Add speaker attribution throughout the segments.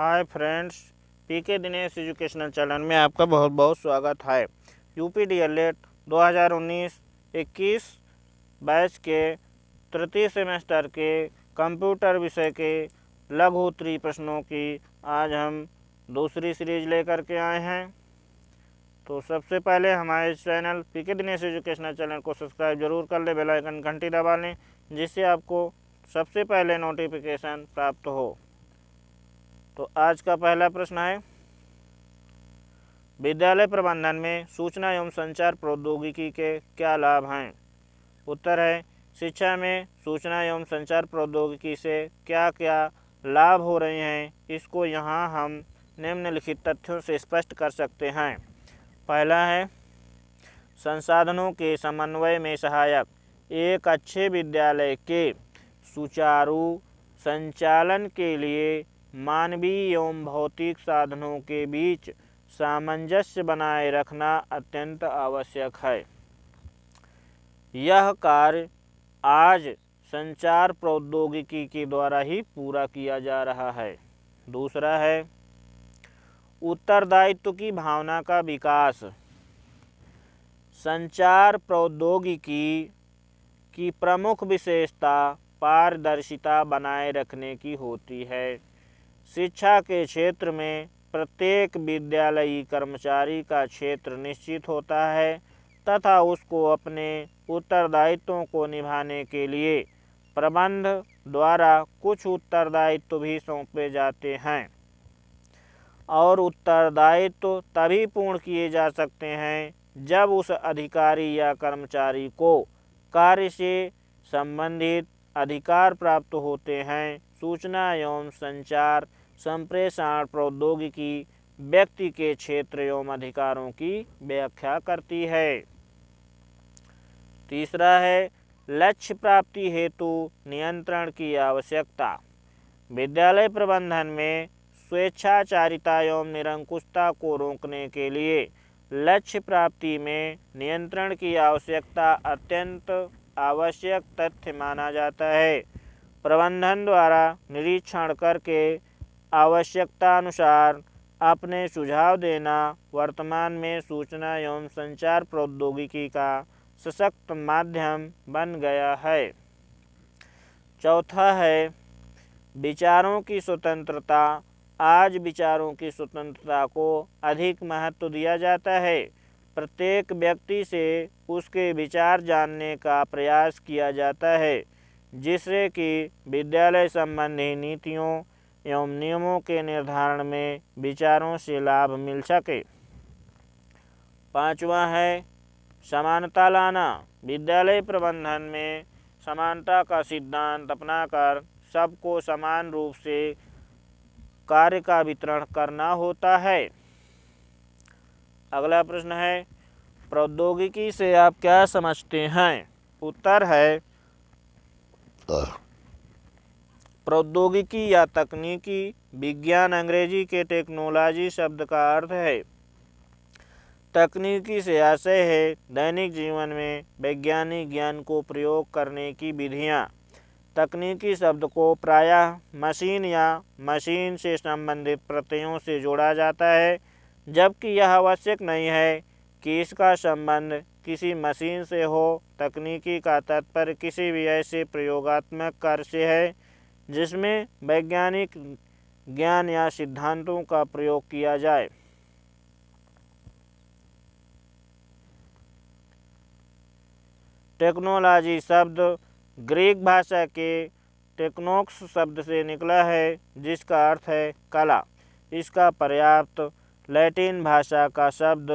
Speaker 1: Hi friends, पीके Dinesh educational channel में आपका बहुत बहुत स्वागत है। यूपी डीएलएड 2019-21 बैच के तृतीय सेमेस्टर के कंप्यूटर विषय के लघु उत्तरीय प्रश्नों की आज हम दूसरी सीरीज लेकर के आए हैं। तो सबसे पहले हमारे channel PK Dinesh educational channel को सब्सक्राइब जरूर कर लें, बेल आइकन घंटी दबा लें, जिससे आपको सबसे पहले नोटिफिकेशन प्राप्त हो। तो आज का पहला प्रश्न है, विद्यालय प्रबंधन में सूचना एवं संचार प्रौद्योगिकी के क्या लाभ हैं? उत्तर है, शिक्षा में सूचना एवं संचार प्रौद्योगिकी से क्या क्या लाभ हो रहे हैं, इसको यहाँ हम निम्नलिखित तथ्यों से स्पष्ट कर सकते हैं। पहला है, संसाधनों के समन्वय में सहायक। एक अच्छे विद्यालय के सुचारू संचालन के लिए मानवीय एवं भौतिक साधनों के बीच सामंजस्य बनाए रखना अत्यंत आवश्यक है। यह कार्य आज संचार प्रौद्योगिकी के द्वारा ही पूरा किया जा रहा है। दूसरा है, उत्तरदायित्व की भावना का विकास। संचार प्रौद्योगिकी की प्रमुख विशेषता पारदर्शिता बनाए रखने की होती है। शिक्षा के क्षेत्र में प्रत्येक विद्यालयी कर्मचारी का क्षेत्र निश्चित होता है तथा उसको अपने उत्तरदायित्वों को निभाने के लिए प्रबंध द्वारा कुछ उत्तरदायित्व भी सौंपे जाते हैं और उत्तरदायित्व तभी पूर्ण किए जा सकते हैं जब उस अधिकारी या कर्मचारी को कार्य से संबंधित अधिकार प्राप्त होते हैं। सूचना एवं संचार संप्रेषण प्रौद्योगिकी व्यक्ति के क्षेत्र एवं अधिकारों की व्याख्या करती है। तीसरा है, लक्ष्य प्राप्ति हेतु नियंत्रण की आवश्यकता। विद्यालय प्रबंधन में स्वेच्छाचारिता एवं निरंकुशता को रोकने के लिए लक्ष्य प्राप्ति में नियंत्रण की आवश्यकता अत्यंत आवश्यक तथ्य माना जाता है। प्रबंधन द्वारा निरीक्षण करके आवश्यकता अनुसार अपने सुझाव देना वर्तमान में सूचना एवं संचार प्रौद्योगिकी का सशक्त माध्यम बन गया है। चौथा है, विचारों की स्वतंत्रता। आज विचारों की स्वतंत्रता को अधिक महत्व दिया जाता है। प्रत्येक व्यक्ति से उसके विचार जानने का प्रयास किया जाता है, जिससे कि विद्यालय संबंधी नीतियों एवं नियमों के निर्धारण में विचारों से लाभ मिल सके। पांचवा है, समानता लाना। विद्यालय प्रबंधन में समानता का सिद्धांत अपनाकर सबको समान रूप से कार्य का वितरण करना होता है। अगला प्रश्न है, प्रौद्योगिकी से आप क्या समझते हैं? उत्तर है, प्रौद्योगिकी या तकनीकी विज्ञान अंग्रेजी के टेक्नोलॉजी शब्द का अर्थ है। तकनीकी से आशय है दैनिक जीवन में वैज्ञानिक ज्ञान को प्रयोग करने की विधियाँ। तकनीकी शब्द को प्रायः मशीन या मशीन से संबंधित प्रत्ययों से जोड़ा जाता है, जबकि यह आवश्यक नहीं है कि इसका संबंध किसी मशीन से हो। तकनीकी का तात्पर्य किसी भी ऐसे प्रयोगात्मक कार्य से है जिसमें वैज्ञानिक ज्ञान या सिद्धांतों का प्रयोग किया जाए। टेक्नोलॉजी शब्द ग्रीक भाषा के टेक्नोक्स शब्द से निकला है, जिसका अर्थ है कला। इसका पर्याप्त लैटिन भाषा का शब्द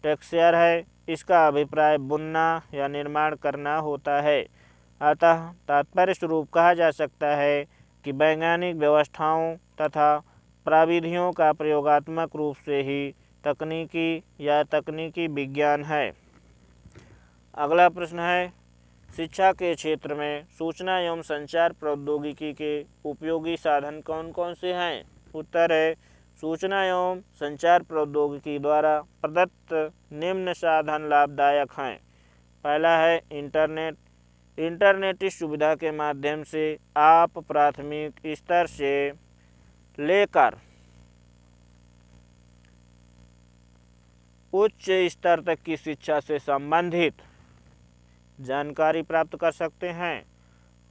Speaker 1: टेक्सचर है। इसका अभिप्राय बुनना या निर्माण करना होता है। अतः तात्पर्य स्वरूप कहा जा सकता है कि वैज्ञानिक व्यवस्थाओं तथा प्रविधियों का प्रयोगात्मक रूप से ही तकनीकी या तकनीकी विज्ञान है। अगला प्रश्न है, शिक्षा के क्षेत्र में सूचना एवं संचार प्रौद्योगिकी के उपयोगी साधन कौन कौन से हैं? उत्तर है, सूचना एवं संचार प्रौद्योगिकी द्वारा प्रदत्त निम्न साधन लाभदायक हैं। पहला है इंटरनेट। इंटरनेट इस सुविधा के माध्यम से आप प्राथमिक स्तर से लेकर उच्च स्तर तक की शिक्षा से संबंधित जानकारी प्राप्त कर सकते हैं।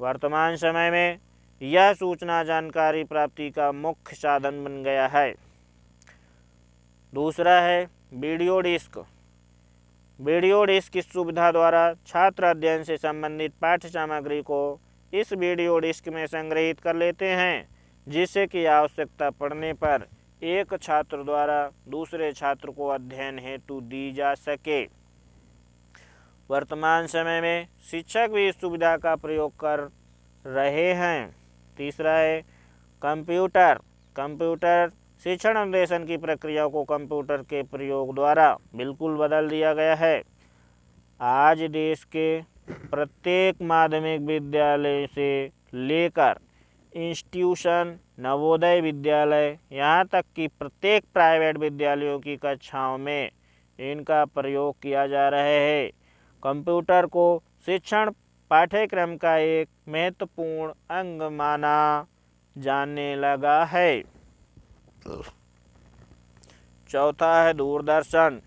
Speaker 1: वर्तमान समय में यह सूचना जानकारी प्राप्ति का मुख्य साधन बन गया है। दूसरा है वीडियो डिस्क। वीडियो डिस्क इस सुविधा द्वारा छात्र अध्ययन से संबंधित पाठ्य सामग्री को इस वीडियो डिस्क में संग्रहित कर लेते हैं, जिससे कि आवश्यकता पड़ने पर एक छात्र द्वारा दूसरे छात्र को अध्ययन हेतु दी जा सके। वर्तमान समय में शिक्षक भी इस सुविधा का प्रयोग कर रहे हैं। तीसरा है कंप्यूटर। कंप्यूटर शिक्षण अन्वेषण की प्रक्रिया को कंप्यूटर के प्रयोग द्वारा बिल्कुल बदल दिया गया है। आज देश के प्रत्येक माध्यमिक विद्यालय से लेकर इंस्टीट्यूशन, नवोदय विद्यालय, यहाँ तक कि प्रत्येक प्राइवेट विद्यालयों की कक्षाओं में इनका प्रयोग किया जा रहा है। कंप्यूटर को शिक्षण पाठ्यक्रम का एक महत्वपूर्ण अंग माना जाने लगा है। चौथा है दूरदर्शन।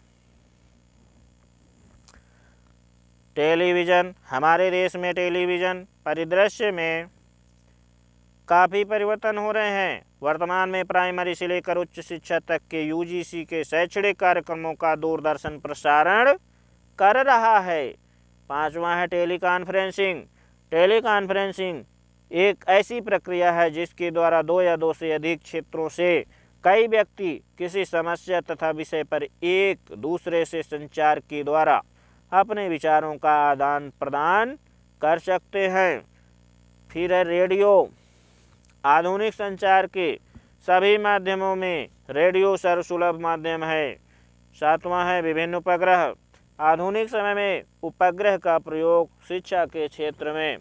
Speaker 1: टेलीविज़न। हमारे देश में टेलीविज़न परिदृश्य में काफ़ी परिवर्तन हो रहे हैं। वर्तमान में प्राइमरी से लेकर उच्च शिक्षा तक के यूजीसी के शैक्षणिक कार्यक्रमों का दूरदर्शन प्रसारण कर रहा है। पांचवा है टेलीकॉन्फ्रेंसिंग। टेलीकॉन्फ्रेंसिंग एक ऐसी प्रक्रिया है जिसके द्वारा दो या दो से अधिक क्षेत्रों से कई व्यक्ति किसी समस्या तथा विषय पर एक दूसरे से संचार के द्वारा अपने विचारों का आदान प्रदान कर सकते हैं। फिर है रेडियो। आधुनिक संचार के सभी माध्यमों में रेडियो सर्वसुलभ माध्यम है। सातवां है विभिन्न उपग्रह। आधुनिक समय में उपग्रह का प्रयोग शिक्षा के क्षेत्र में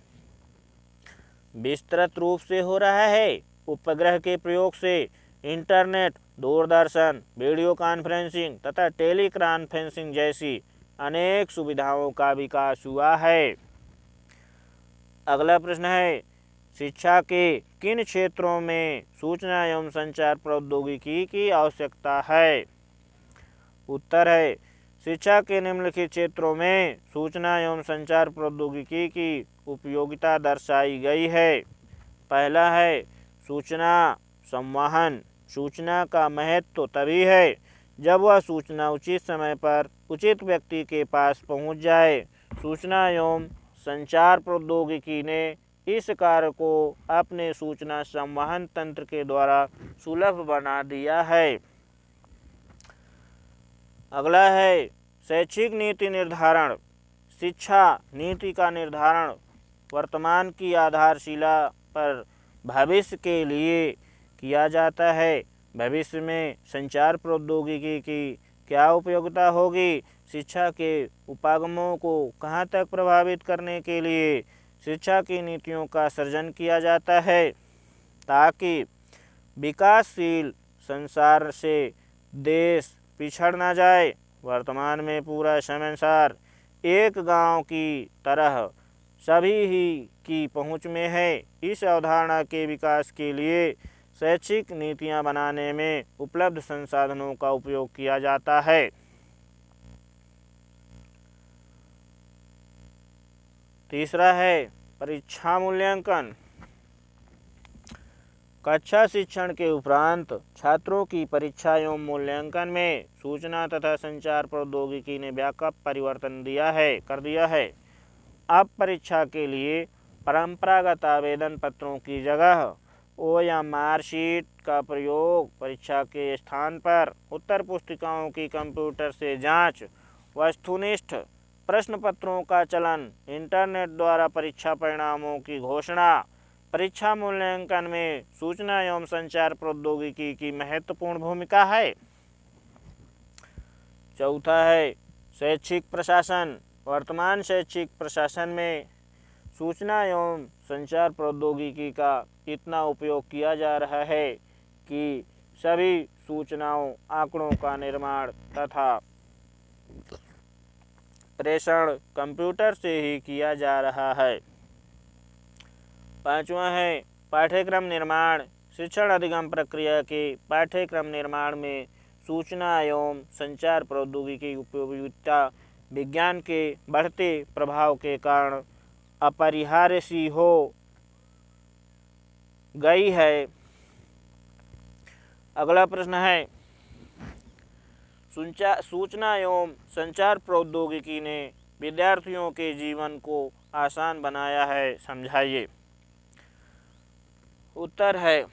Speaker 1: विस्तृत रूप से हो रहा है। उपग्रह के प्रयोग से इंटरनेट, दूरदर्शन, वीडियो कॉन्फ्रेंसिंग तथा टेली कॉन्फ्रेंसिंग जैसी अनेक सुविधाओं का विकास हुआ है। अगला प्रश्न है शिक्षा के किन क्षेत्रों में सूचना एवं संचार प्रौद्योगिकी की आवश्यकता है? उत्तर है शिक्षा के निम्नलिखित क्षेत्रों में सूचना एवं संचार प्रौद्योगिकी की उपयोगिता दर्शाई गई है। पहला है सूचना संवहन। सूचना का महत्व तभी है जब वह सूचना उचित समय पर उचित व्यक्ति के पास पहुंच जाए। सूचना एवं संचार प्रौद्योगिकी ने इस कार्य को अपने सूचना संवहन तंत्र के द्वारा सुलभ बना दिया है। अगला है शैक्षिक नीति निर्धारण। शिक्षा नीति का निर्धारण वर्तमान की आधारशिला पर भविष्य के लिए किया जाता है। भविष्य में संचार प्रौद्योगिकी की क्या उपयोगिता होगी? शिक्षा के उपागमों को कहाँ तक प्रभावित करने के लिए शिक्षा की नीतियों का सृजन किया जाता है, ताकि विकासशील संसार से देश पिछड़ न जाए। वर्तमान में पूरा संसार एक गांव की तरह सभी ही की पहुंच में है। इस अवधारणा के विकास के लिए शैक्षिक नीतियां बनाने में उपलब्ध संसाधनों का उपयोग किया जाता है। तीसरा है परीक्षा मूल्यांकन। कक्षा शिक्षण के उपरांत छात्रों की परीक्षा एवं मूल्यांकन में सूचना तथा संचार प्रौद्योगिकी ने व्यापक परिवर्तन कर दिया है। अब परीक्षा के लिए परंपरागत आवेदन पत्रों की जगह OMR शीट का प्रयोग, परीक्षा के स्थान पर उत्तर पुस्तिकाओं की कंप्यूटर से जांच, वस्तुनिष्ठ प्रश्न पत्रों का चलन, इंटरनेट द्वारा परीक्षा परिणामों की घोषणा, परीक्षा मूल्यांकन में सूचना एवं संचार प्रौद्योगिकी की महत्वपूर्ण भूमिका है। चौथा है शैक्षिक प्रशासन। वर्तमान शैक्षिक प्रशासन में सूचना एवं संचार प्रौद्योगिकी का इतना उपयोग किया जा रहा है कि सभी सूचनाओं, आंकड़ों का निर्माण तथा प्रेषण कंप्यूटर से ही किया जा रहा है। पांचवा है पाठ्यक्रम निर्माण। शिक्षण अधिगम प्रक्रिया के पाठ्यक्रम निर्माण में सूचना एवं संचार प्रौद्योगिकी की उपयोगिता विज्ञान के बढ़ते प्रभाव के कारण अपरिहार्य सी हो गई है। अगला प्रश्न है, सूचना एवं संचार प्रौद्योगिकी ने विद्यार्थियों के जीवन को आसान बनाया है, समझाइए। उत्तर है,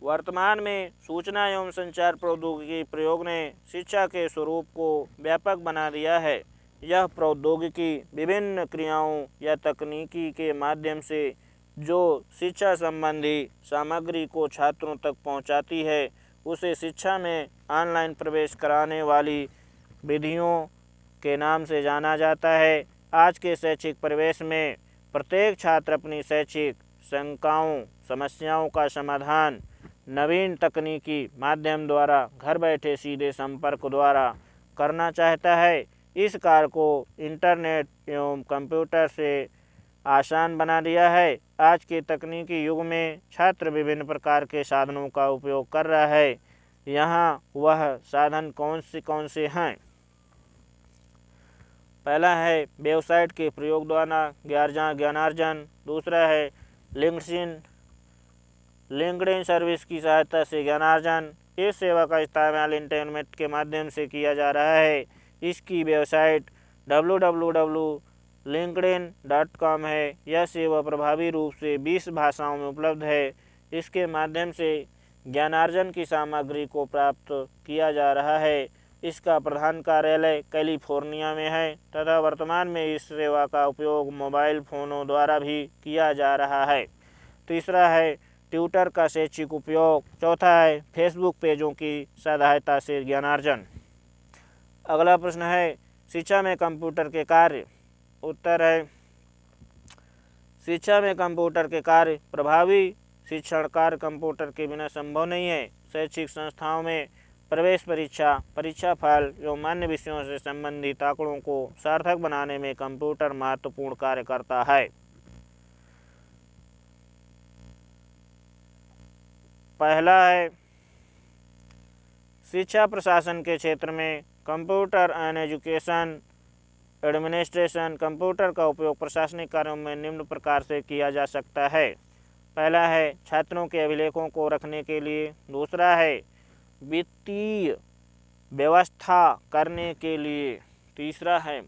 Speaker 1: वर्तमान में सूचना एवं संचार प्रौद्योगिकी प्रयोग ने शिक्षा के स्वरूप को व्यापक बना दिया है। यह प्रौद्योगिकी विभिन्न क्रियाओं या तकनीकी के माध्यम से जो शिक्षा संबंधी सामग्री को छात्रों तक पहुंचाती है, उसे शिक्षा में ऑनलाइन प्रवेश कराने वाली विधियों के नाम से जाना जाता है। आज के शैक्षिक परिवेश में प्रत्येक छात्र अपनी शैक्षिक शंकाओं, समस्याओं का समाधान नवीन तकनीकी माध्यम द्वारा घर बैठे सीधे संपर्क द्वारा करना चाहता है। इस कार्य को इंटरनेट एवं कंप्यूटर से आसान बना दिया है। आज के तकनीकी युग में छात्र विभिन्न प्रकार के साधनों का उपयोग कर रहा है। यहाँ वह साधन कौन से हैं? पहला है वेबसाइट के प्रयोग द्वारा ज्ञानार्जन। दूसरा है लिंक्डइन सर्विस की सहायता से ज्ञानार्जन। इस सेवा का इस्तेमाल इंटरनेट के माध्यम से किया जा रहा है। इसकी वेबसाइट www.linkedin.com है। यह सेवा प्रभावी रूप से 20 भाषाओं में उपलब्ध है। इसके माध्यम से ज्ञानार्जन की सामग्री को प्राप्त किया जा रहा है। इसका प्रधान कार्यालय कैलिफोर्निया में है तथा वर्तमान में इस सेवा का उपयोग मोबाइल फ़ोनों द्वारा भी किया जा रहा है। तीसरा है ट्विटर का शैक्षिक उपयोग। चौथा है फेसबुक पेजों की सहायता से ज्ञानार्जन। अगला प्रश्न है, शिक्षा में कंप्यूटर के कार्य। उत्तर है, शिक्षा में कंप्यूटर के कार्य प्रभावी शिक्षण कार्य कंप्यूटर के बिना संभव नहीं है। शैक्षिक संस्थाओं में प्रवेश परीक्षा, परीक्षाफल एवं अन्य विषयों से संबंधित आंकड़ों को सार्थक बनाने में कंप्यूटर महत्वपूर्ण कार्य करता है। पहला है, शिक्षा प्रशासन के क्षेत्र में computer and education administration. Computer का उपयोग प्रशासनिक कार्यों में निम्न प्रकार से किया जा सकता है। पहला है छात्रों के अभिलेखों को रखने के लिए। दूसरा है वित्तीय व्यवस्था करने के लिए। तीसरा है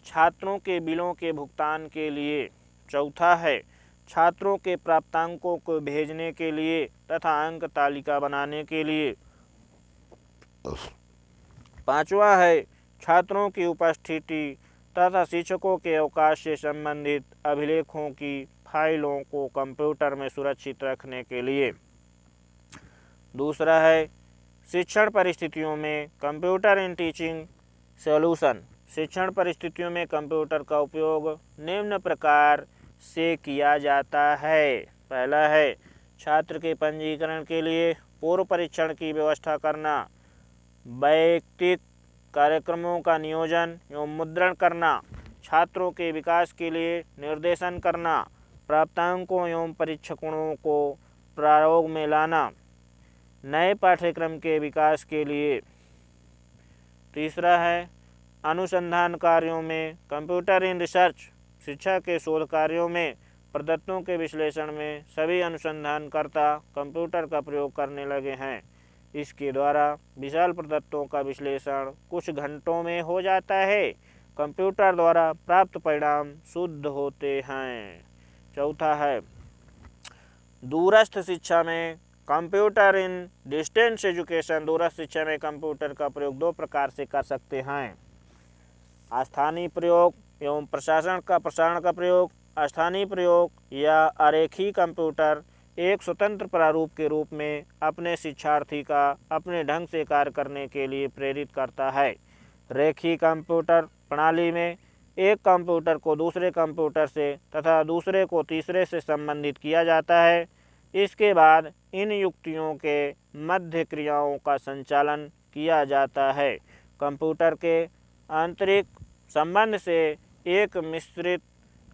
Speaker 1: छात्रों के बिलों के भुगतान के लिए। चौथा है छात्रों के प्राप्तांकों को भेजने के लिए तथा अंक तालिका बनाने के लिए। पांचवा है छात्रों की उपस्थिति तथा शिक्षकों के अवकाश से संबंधित अभिलेखों की फाइलों को कंप्यूटर में सुरक्षित रखने के लिए। दूसरा है शिक्षण परिस्थितियों में कंप्यूटर इन टीचिंग सॉल्यूशन। शिक्षण परिस्थितियों में कंप्यूटर का उपयोग निम्न प्रकार से किया जाता है। पहला है छात्र के पंजीकरण के लिए पूर्व परीक्षण की व्यवस्था करना, वैयक्तिक कार्यक्रमों का नियोजन एवं मुद्रण करना, छात्रों के विकास के लिए निर्देशन करना, प्राप्तांकों एवं परीक्षणों को प्रयोग में लाना, नए पाठ्यक्रम के विकास के लिए। तीसरा है अनुसंधान कार्यों में कंप्यूटर इन रिसर्च। शिक्षा के शोध कार्यों में प्रदत्तों के विश्लेषण में सभी अनुसंधानकर्ता कंप्यूटर का प्रयोग करने लगे हैं। इसके द्वारा विशाल प्रदत्तों का विश्लेषण कुछ घंटों में हो जाता है। कंप्यूटर द्वारा प्राप्त परिणाम शुद्ध होते हैं। चौथा है दूरस्थ शिक्षा में कंप्यूटर इन डिस्टेंस एजुकेशन। दूरस्थ शिक्षा में कंप्यूटर का प्रयोग दो प्रकार से कर सकते हैं, स्थानीय प्रयोग एवं प्रसारण का प्रयोग। स्थानीय प्रयोग या आरेखी कंप्यूटर एक स्वतंत्र प्रारूप के रूप में अपने शिक्षार्थी का अपने ढंग से कार्य करने के लिए प्रेरित करता है। रेखीय कंप्यूटर प्रणाली में एक कंप्यूटर को दूसरे कंप्यूटर से तथा दूसरे को तीसरे से संबंधित किया जाता है। इसके बाद इन युक्तियों के मध्य क्रियाओं का संचालन किया जाता है। कंप्यूटर के आंतरिक संबंध से एक मिश्रित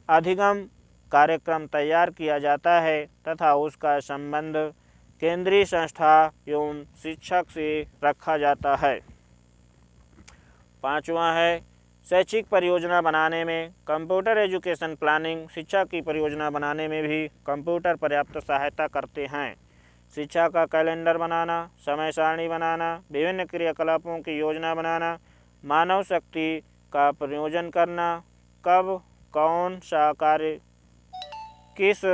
Speaker 1: अधिगम कार्यक्रम तैयार किया जाता है तथा उसका संबंध केंद्रीय संस्था एवं शिक्षक से रखा जाता है। 5वां है शैक्षिक परियोजना बनाने में कंप्यूटर एजुकेशन प्लानिंग। शिक्षा की परियोजना बनाने में भी कंप्यूटर पर्याप्त सहायता करते हैं। शिक्षा का कैलेंडर बनाना, समय सारणी बनाना, विभिन्न क्रियाकलापों की योजना बनाना, मानव शक्ति का प्रयोजन करना, कब कौन सा कार्य किस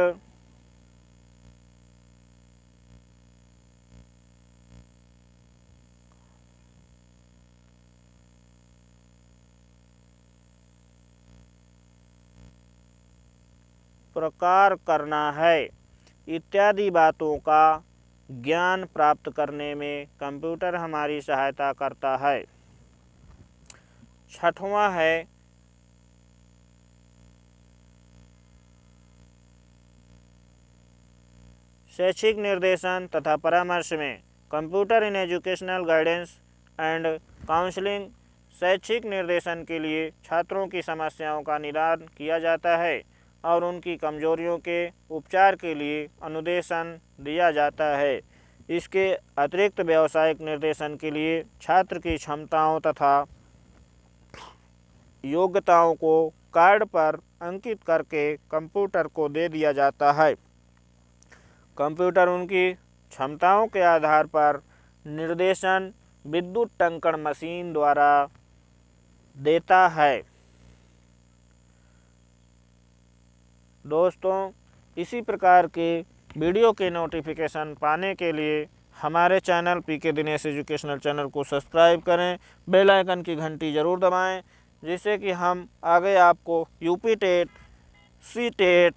Speaker 1: प्रकार करना है इत्यादि बातों का ज्ञान प्राप्त करने में कंप्यूटर हमारी सहायता करता है। 6वां है शैक्षिक निर्देशन तथा परामर्श में computer in educational guidance and counselling. शैक्षिक निर्देशन के लिए छात्रों की समस्याओं का निदान किया जाता है और उनकी कमजोरियों के उपचार के लिए अनुदेशन दिया जाता है। इसके अतिरिक्त व्यावसायिक निर्देशन के लिए छात्र की क्षमताओं तथा योग्यताओं को कार्ड पर अंकित करके कंप्यूटर को दे दिया जाता है। कंप्यूटर उनकी क्षमताओं के आधार पर निर्देशन विद्युत टंकण मशीन द्वारा देता है। दोस्तों, इसी प्रकार के वीडियो के नोटिफिकेशन पाने के लिए हमारे channel PK Dinesh educational channel को सब्सक्राइब करें, बेल आइकन की घंटी ज़रूर दबाएं, जिससे कि हम आगे आपको UP TET, C TET,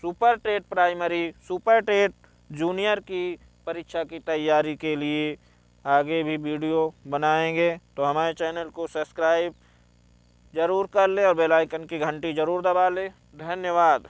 Speaker 1: super TET primary, super TET junior की परीक्षा की तैयारी के लिए आगे भी वीडियो बनाएंगे। तो हमारे चैनल को सब्सक्राइब ज़रूर कर ले और बेल आइकन की घंटी ज़रूर दबा ले। धन्यवाद।